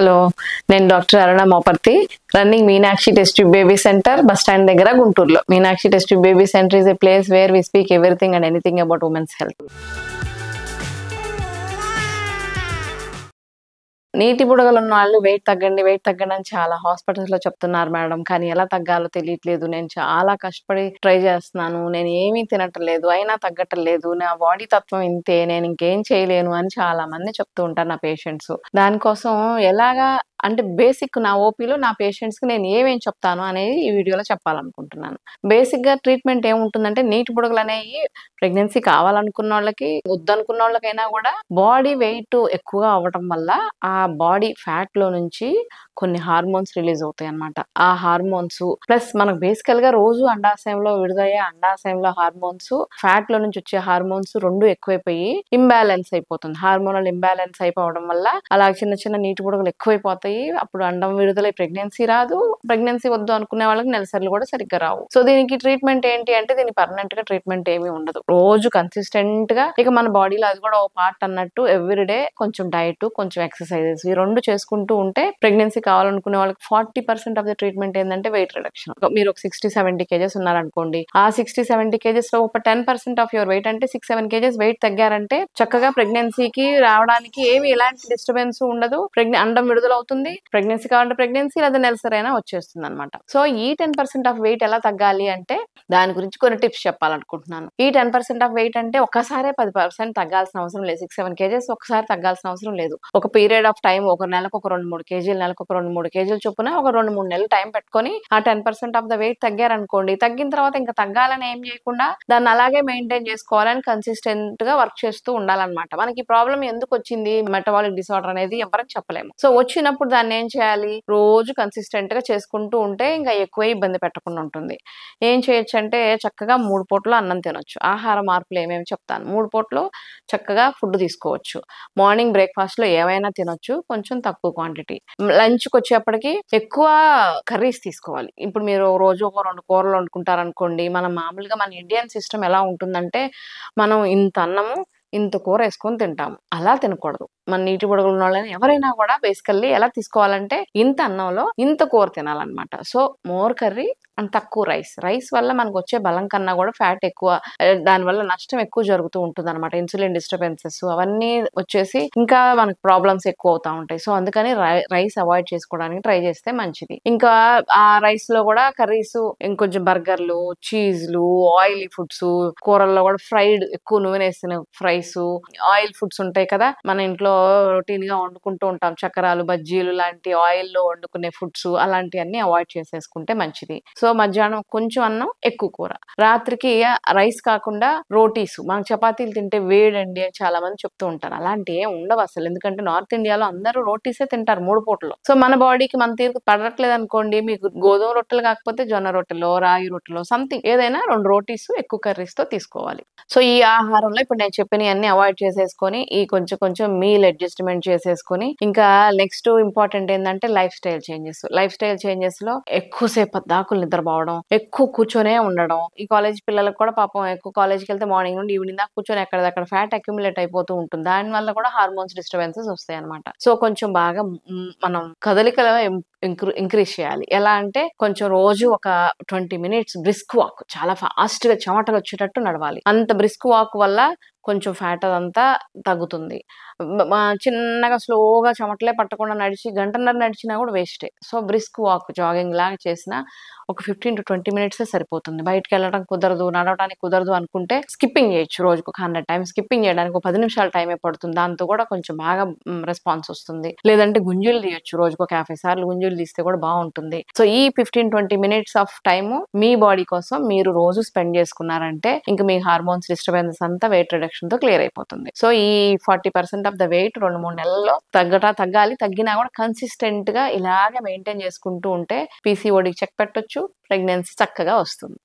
Hello, నేను doctor Aruna Moparthi, running Meenakshi test tube baby centre, bus stand దగ్గర, గుంటూరులో. Meenakshi test tube baby centre is a place where we speak everything and anything about women's health. నీటి బుడగలు ఉన్న వాళ్ళు wait తగ్గండి అని చాలా హాస్పిటల్స్ లో చెప్తున్నారు మేడం. కానీ ఎలా తగ్గాలో తెలియట్లేదు. నేను చాలా కష్టపడి ట్రై చేస్తున్నాను. నేను ఏమీ తినటం లేదు, అయినా తగ్గటం లేదు. నా బాడీ తత్వం ఇంతే, నేను ఇంకేం చేయలేను అని చాలా మంది చెప్తూ ఉంటారు నా పేషెంట్స్. దానికోసం ఎలాగా అంటే బేసిక్ నా ఓపీలో నా పేషెంట్స్ కి నేను ఏమేం చెప్తాను అనేది ఈ వీడియోలో చెప్పాలనుకుంటున్నాను. బేసిక్ గా ట్రీట్మెంట్ ఏముంటుందంటే, నీటి బుడగలు అనేవి ప్రెగ్నెన్సీ కావాలనుకున్న వాళ్ళకి, వద్దనుకున్న వాళ్ళకైనా కూడా బాడీ వెయిట్ ఎక్కువగా అవ్వటం వల్ల ఆ బాడీ ఫ్యాట్ లో నుంచి కొన్ని హార్మోన్స్ రిలీజ్ అవుతాయి అన్నమాట. ఆ హార్మోన్స్ ప్లస్ మనకు బేసికల్ గా రోజు అండాశయంలో విడుదలయ్యే అండాశయంలో హార్మోన్స్, ఫ్యాట్ లో నుంచి వచ్చే హార్మోన్స్ రెండు ఎక్కువైపోయి ఇంబ్యాలెన్స్ అయిపోతుంది. హార్మోనల్ ఇంబ్యాలెన్స్ అయిపోవడం వల్ల అలా చిన్న చిన్న నీటి బుడగలు ఎక్కువైపోతాయి. అప్పుడు అండం విడుదలై ప్రెగ్నెన్సీ రాదు. ప్రెగ్నెన్సీ వద్దు అనుకునే వాళ్ళకి నెలసర్లు కూడా సరిగ్గా రావు. సో దీనికి ట్రీట్మెంట్ ఏంటి అంటే, దీని పర్మనెంట్ గా ట్రీట్మెంట్ ఏమీ ఉండదు. రోజు కన్సిస్టెంట్ గా ఇక మన బాడీలో అది కూడా ఓ పార్ట్ అన్నట్టు ఎవ్రీడే కొంచెం డైట్, కొంచెం ఎక్సర్సైజెస్ ఈ రెండు చేసుకుంటూ ఉంటే ప్రెగ్నెన్సీ కావాలనుకునే వాళ్ళకి 40% ఆఫ్ ద ట్రీట్మెంట్ ఏంటంటే వెయిట్ రిడక్షన్. మీరు ఒక 60-70 కేజెస్ ఉన్నారనుకోండి, ఆ 60-70 కేజెస్ లో ఒక 10% ఆఫ్ యువర్ వెయిట్ అంటే 6-7 కేజెస్ వెయిట్ తగ్గారంటే చక్కగా ప్రెగ్నెన్సీకి రావడానికి ఏమి ఎలాంటి డిస్టర్బెన్స్ ఉండదు. అండం విడుదల అవుతుంది. ప్రెగ్నెన్సీ కావాలంటే ప్రెగ్నెన్సీ లేదా నెలసరైనా వచ్చేస్తుంది అనమాట. సో ఈ 10% ఆఫ్ వెయిట్ ఎలా తగ్గాలి అంటే, దాని గురించి కొన్ని టిప్స్ చెప్పాలనుకుంటున్నాను. ఈ 10% ఆఫ్ వెయిట్ అంటే ఒక్కసారే 10% తగ్గాల్సిన అవసరం లేదు. 6-7 కేజెస్ ఒకసారి తగ్గాల్సిన అవసరం లేదు. ఒక పీరియడ్ ఆఫ్ టైం, ఒక నెలకు ఒక 2-3 కేజీలు, నెలకు ఒక 2-3 కేజీలు చొప్పున ఒక 2-3 నెలలు టైం పెట్టుకొని ఆ 10% ఆఫ్ ద వెయిట్ తగ్గారనుకోండి, తగ్గిన తర్వాత ఇంకా తగ్గాలని ఏం చేయకుండా దాన్ని అలాగే మెయింటైన్ చేసుకోవాలని కన్సిస్టెంట్ గా వర్క్ చేస్తూ ఉండాలన్నమాట. మనకి ప్రాబ్లం ఎందుకు వచ్చింది, మెటబాలిక్ డిసార్డర్ అనేది ఎవరికి చెప్పలేము. సో వచ్చినప్పుడు దాన్ని ఏం చేయాలి, రోజు కన్సిస్టెంట్ గా చేసుకుంటూ ఉంటే ఇంకా ఎక్కువ ఇబ్బంది పెట్టకుండా ఉంటుంది. ఏం చేయొచ్చు అంటే, చక్కగా 3 పూటలు అన్నం తినొచ్చు. ఆహార మార్పులు ఏమేమి చెప్తాను. 3 పూటలు చక్కగా ఫుడ్ తీసుకోవచ్చు. మార్నింగ్ బ్రేక్ఫాస్ట్ లో ఏమైనా తినొచ్చు, కొంచెం తక్కువ క్వాంటిటీ. లంచ్ కి వచ్చేప్పటికి ఎక్కువ కర్రీస్ తీసుకోవాలి. ఇప్పుడు మీరు రోజు ఒక 2 కూరలు వండుకుంటారనుకోండి, మనం మామూలుగా మన ఇండియన్ సిస్టమ్ ఎలా ఉంటుందంటే, మనం ఇంత అన్నము ఇంత కూర వేసుకొని తింటాము. అలా తినకూడదు. మన నీటి బుడగలు ఉన్న వాళ్ళని ఎవరైనా కూడా బేసికల్లీ ఎలా తీసుకోవాలంటే, ఇంత అన్నంలో ఇంత కూర తినాలన్నమాట. సో మోర్ కర్రీ అండ్ తక్కువ రైస్. రైస్ వల్ల మనకు వచ్చే బలం కన్నా కూడా ఫ్యాట్ ఎక్కువ, దాని వల్ల నష్టం ఎక్కువ జరుగుతూ ఉంటుంది అనమాట. ఇన్సులిన్ డిస్టర్బెన్సెస్ అవన్నీ వచ్చేసి ఇంకా మనకు ప్రాబ్లమ్స్ ఎక్కువ అవుతా ఉంటాయి. సో అందుకని రైస్ అవాయిడ్ చేసుకోవడానికి ట్రై చేస్తే మంచిది. ఇంకా ఆ రైస్ లో కూడా కర్రీస్, ఇంకొంచెం బర్గర్లు, చీజ్లు, ఆయిలీ ఫుడ్స్, కూరల్లో కూడా ఫ్రైడ్, ఎక్కువ నూనె వేసిన ఫ్రైస్, ఆయిల్ ఫుడ్స్ ఉంటాయి కదా, మన ఇంట్లో రొటీన్ గా వండుకుంటూ ఉంటాం. చక్రాలు, బజ్జీలు లాంటి ఆయిల్ లో వండుకునే ఫుడ్స్, అలాంటివన్నీ అవాయిడ్ చేసేసుకుంటే మంచిది. సో మధ్యాహ్నం కొంచెం అన్నం, ఎక్కువ కూర. రాత్రికి రైస్ కాకుండా రోటీస్, మనం చపాతీలు తింటే వేడండి అని చాలా మంది చెప్తూ ఉంటారు. అలాంటి ఏం ఉండవు అసలు. ఎందుకంటే నార్త్ ఇండియాలో అందరూ రోటీసే తింటారు 3 పూటలు. సో మన బాడీకి మన తీరుకు పడట్లేదు అనుకోండి, మీకు గోధుమ రొట్టెలు కాకపోతే జొన్న రొట్టెలో, రాగి రొట్టెలో సంథింగ్ ఏదైనా 2 రోటీస్ ఎక్కువ కర్రీస్ తో తీసుకోవాలి. సో ఈ ఆహారంలో ఇప్పుడు నేను చెప్పిన అన్ని అవాయిడ్ చేసేసుకొని, ఈ కొంచెం మీల్ అడ్జస్ట్మెంట్ చేసేసుకొని, ఇంకా నెక్స్ట్ ఇంపార్టెంట్ ఏంటంటే life style changes. Life style changes లో ఎక్కువసేపు దాకులు నిద్రపోవడం, ఎక్కువ కూర్చొనే ఉండడం. ఈ కాలేజ్ పిల్లలకు కూడా పాపం ఎక్కువ కాలేజ్కి వెళ్తే మార్నింగ్ నుండి ఈవినింగ్ దాకా కూర్చొని ఎక్కడక్కడ ఫ్యాట్ అక్యుములేట్ అయిపోతూ ఉంటుంది. దాని వల్ల కూడా హార్మోన్స్ డిస్టర్బెన్సెస్ వస్తాయి అనమాట. సో కొంచెం బాగా మనం కదలికలు ఇంక్రీజ్ చేయాలి. ఎలా అంటే, కొంచెం రోజు ఒక 20 minutes బ్రిస్క్ వాక్, చాలా ఫాస్ట్ గా చెమటలు వచ్చేటట్టు నడవాలి. అంత బ్రిస్క్ వాక్ వల్ల కొంచెం ఫ్యాట్ అదంతా తగ్గుతుంది. చిన్నగా స్లోగా చెమటలే పట్టకుండా నడిచి గంటన్నర నడిచినా కూడా వేస్టే. సో బ్రిస్క్ వాక్, జాగింగ్ లాగా చేసిన ఒక 15-20 minutes సరిపోతుంది. బయటకు వెళ్ళడం కుదరదు, నడవడానికి కుదరదు అనుకుంటే స్కిప్పింగ్ చేయొచ్చు. రోజుకు ఒక 100 times స్కిప్పింగ్ చేయడానికి ఒక 10 నిమిషాల టైమే పడుతుంది. దాంతో కూడా కొంచెం బాగా రెస్పాన్స్ వస్తుంది. లేదంటే గుంజులు తీయొచ్చు. రోజుకు ఒక 50 సార్లు గుంజులు తీస్తే కూడా బాగుంటుంది. సో ఈ 15-20 minutes of time me body కోసం మీరు రోజు స్పెండ్ చేసుకున్నారంటే, ఇంకా మీ హార్మోన్స్ డిస్టర్బెన్స్ అంతా వెయిట్ రిడక్షన్ తో క్లియర్ అయిపోతుంది. సో ఈ 40% ఆఫ్ ద వెయిట్ 2-3 నెలల్లో తగ్గాలి. తగ్గినా కూడా కన్సిస్టెంట్ గా ఇలాగే మెయింటైన్ చేసుకుంటూ ఉంటే పీసీఓడికి చెక్ పెట్టొచ్చు, ప్రెగ్నెన్సీ చక్కగా వస్తుంది.